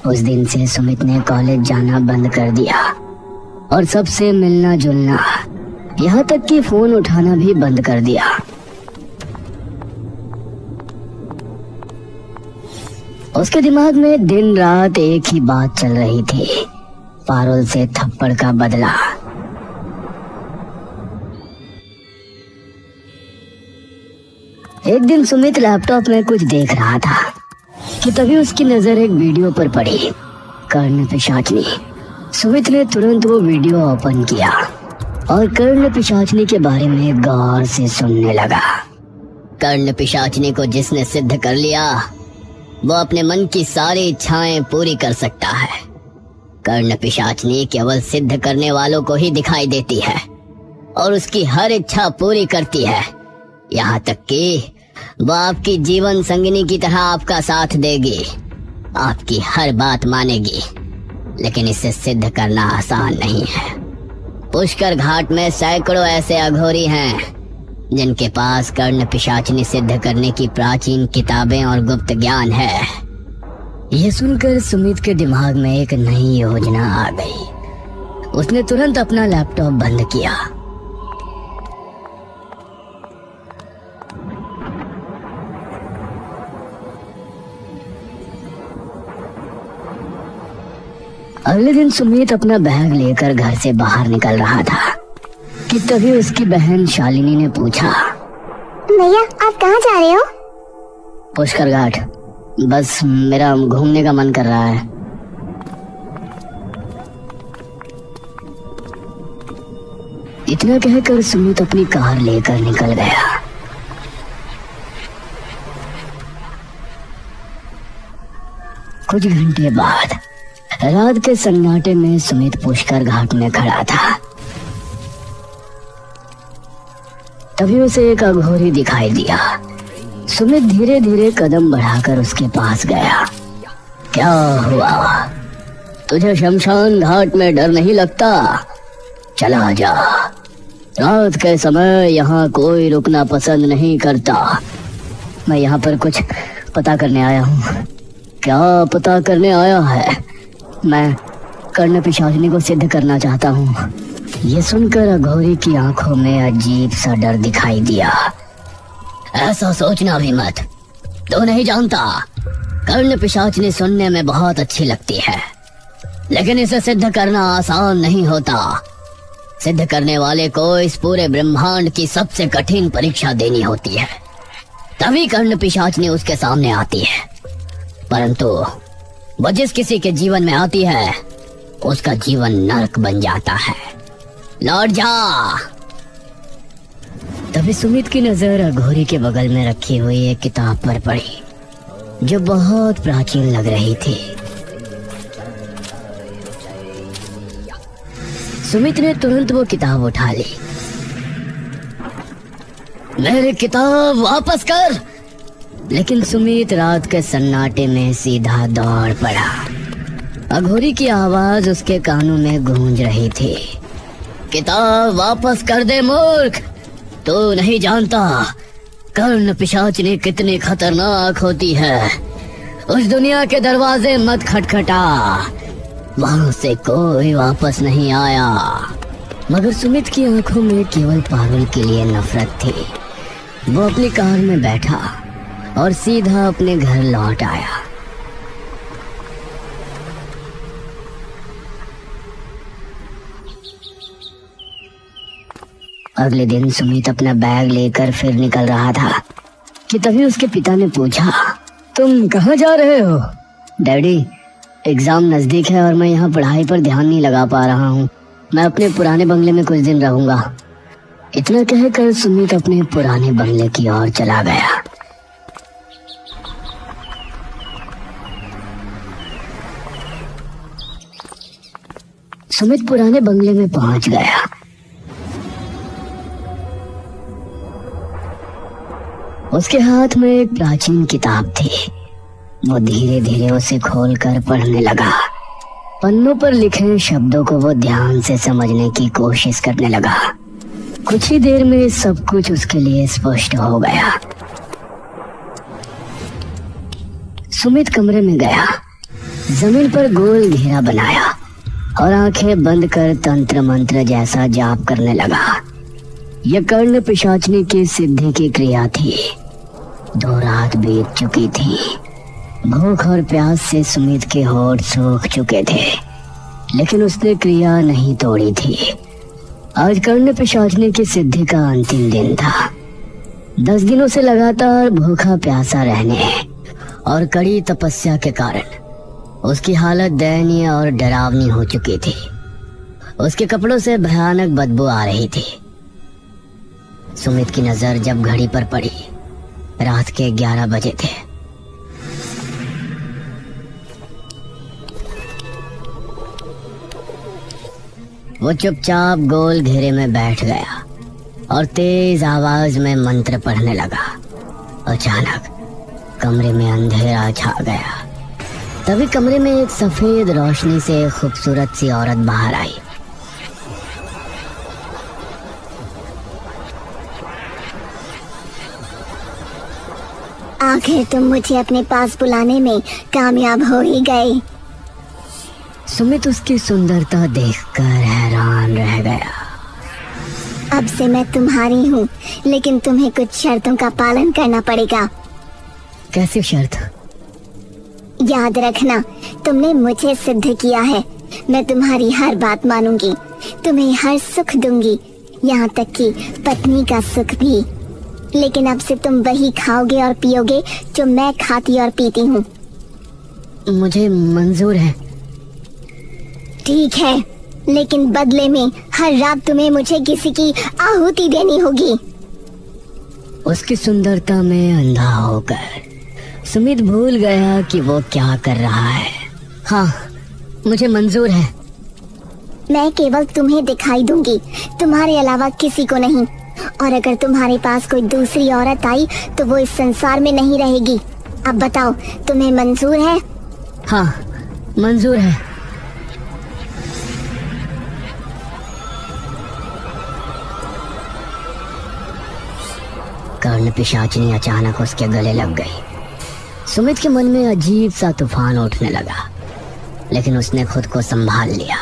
उस दिन से सुमित ने कॉलेज जाना बंद कर दिया और सबसे मिलना जुलना, यहाँ तक कि फोन उठाना भी बंद कर दिया। उसके दिमाग में दिन रात एक ही बात चल रही थी, पारुल से थप्पड़ का बदला। एक दिन सुमित लैपटॉप में कुछ देख रहा था कि तभी उसकी नजर एक वीडियो पर पड़ी, कर्ण पिशाचनी। सुमित ने तुरंत वो वीडियो ओपन किया और कर्ण पिशाचनी के बारे में गौर से सुनने लगा। कर्ण पिशाचनी को जिसने सिद्ध कर लिया वो अपने मन की सारी इच्छाएं पूरी कर सकता है। कर्ण पिशाचनी केवल सिद्ध करने वालों को ही दिखाई देती है और उसकी हर इच्छा पूरी करती है, यहाँ तक कि वो आपकी जीवन संगिनी की तरह आपका साथ देगी, आपकी हर बात मानेगी। लेकिन इसे सिद्ध करना आसान नहीं है। पुष्कर घाट में सैकड़ों ऐसे अघोरी हैं जिनके पास कर्ण पिशाचनी सिद्ध करने की प्राचीन किताबें और गुप्त ज्ञान है। ये सुनकर सुमित के दिमाग में एक नई योजना आ गई। उसने तुरंत अपना लैपटॉप बंद किया। अगले दिन सुमित अपना बैग लेकर घर से बाहर निकल रहा था कि तभी उसकी बहन शालिनी ने पूछा, भैया आप कहाँ जा रहे हो? पुष्कर घाट, बस मेरा घूमने का मन कर रहा है। इतना कहकर सुमित अपनी कार लेकर निकल गया। कुछ घंटे बाद रात के सन्नाटे में सुमित पुष्कर घाट में खड़ा था। तभी उसे एक अघोरी दिखाई दिया। सुमित धीरे धीरे कदम बढ़ाकर उसके पास गया। क्या हुआ? तुझे शमशान घाट में डर नहीं लगता? चला जा। रात के समय यहाँ कोई रुकना पसंद नहीं करता। मैं यहाँ पर कुछ पता करने आया हूँ। क्या पता करने आया है? मैं कर्ण पिशाचनी को सिद्ध करना चाहता हूँ। ये सुनकर अघोरी की आंखों में अजीब सा डर दिखाई दिया। ऐसा सोचना भी मत, तू नहीं जानता, कर्ण पिशाचनी सुनने में बहुत अच्छी लगती है, लेकिन इसे सिद्ध करना आसान नहीं होता। सिद्ध करने वाले को इस पूरे ब्रह्मांड की सबसे कठिन परीक्षा देनी होती है, तभी कर्ण पिशाचनी उसके सामने आती है। परंतु वो जिस किसी के जीवन में आती है उसका जीवन नरक बन जाता है। लौट जा। तभी सुमित की नजर अघोरी के बगल में रखी हुई एक किताब पर पड़ी जो बहुत प्राचीन लग रही थी। सुमित ने तुरंत वो किताब उठा ली। मेरी किताब वापस कर। लेकिन सुमित रात के सन्नाटे में सीधा दौड़ पड़ा। अघोरी की आवाज उसके कानों में गूंज रही थी, किताब वापस कर दे मूर्ख। तू नहीं जानता कर्ण पिशाचनी कितनी खतरनाक होती है। उस दुनिया के दरवाजे मत खटखटा, वहां से कोई वापस नहीं आया। मगर सुमित की आंखों में केवल पारुल के लिए नफरत थी। वो अपनी कार में बैठा और सीधा अपने घर लौट आया। अगले दिन सुमित अपना बैग लेकर फिर निकल रहा था कि तभी उसके पिता ने पूछा, तुम कहाँ जा रहे हो? डैडी, एग्जाम नजदीक है और मैं यहाँ पढ़ाई पर ध्यान नहीं लगा पा रहा हूँ। मैं अपने पुराने बंगले में कुछ दिन रहूंगा। इतना कहकर सुमित अपने पुराने बंगले की ओर चला गया। सुमित पुराने बंगले में पहुंच गया। उसके हाथ में एक प्राचीन किताब थी। वो धीरे धीरे उसे खोलकर पढ़ने लगा। पन्नों पर लिखे शब्दों को वो ध्यान से समझने की कोशिश करने लगा। कुछ ही देर में सब कुछ उसके लिए स्पष्ट हो गया। सुमित कमरे में गया जमीन पर गोल घेरा बनाया और आंखें बंद कर तंत्र मंत्र जैसा जाप करने लगा। यह कर्ण पिशाचनी की सिद्धि की क्रिया थी। 2 रात बीत चुकी थी। भूख और प्यास से सुमित के होठ सूख चुके थे, लेकिन उसने क्रिया नहीं तोड़ी थी। आज कर्ण पिशाचनी की सिद्धि का अंतिम दिन था। 10 दिनों से लगातार भूखा प्यासा रहने और कड़ी तपस्या के कारण उसकी हालत दयनीय और डरावनी हो चुकी थी। उसके कपड़ों से भयानक बदबू आ रही थी। सुमित की नजर जब घड़ी पर पड़ी, रात के 11 बजे थे। वो चुपचाप गोल घेरे में बैठ गया और तेज आवाज में मंत्र पढ़ने लगा। अचानक कमरे में अंधेरा छा गया। तभी कमरे में एक सफेद रोशनी से एक खूबसूरत सी औरत बाहर आई। आखिर तुम मुझे अपने पास बुलाने में कामयाब हो ही गए। सुमित उसकी सुंदरता देखकर हैरान रह गया। अब से मैं तुम्हारी हूँ, लेकिन तुम्हें कुछ शर्तों का पालन करना पड़ेगा। कैसी शर्त? याद रखना, तुमने मुझे सिद्ध किया है। मैं तुम्हारी हर बात मानूंगी, तुम्हें हर सुख दूंगी, यहाँ तक कि पत्नी का सुख भी। लेकिन अब से तुम वही खाओगे और पियोगे जो मैं खाती और पीती हूँ। मुझे मंजूर है। ठीक है, लेकिन बदले में हर रात तुम्हें मुझे किसी की आहुति देनी होगी। उसकी सुंदरता में अंधा होकर सुमित भूल गया कि वो क्या कर रहा है। हाँ, मुझे मंजूर है। मैं केवल तुम्हें दिखाई दूंगी, तुम्हारे अलावा किसी को नहीं। और अगर तुम्हारे पास कोई दूसरी औरत आई तो वो इस संसार में नहीं रहेगी। अब बताओ, तुम्हें मंजूर है? हाँ, मंजूर है। कर्ण पिशाचिनी अचानक उसके गले लग गई। सुमित के मन में अजीब सा तूफान उठने लगा, लेकिन उसने खुद को संभाल लिया।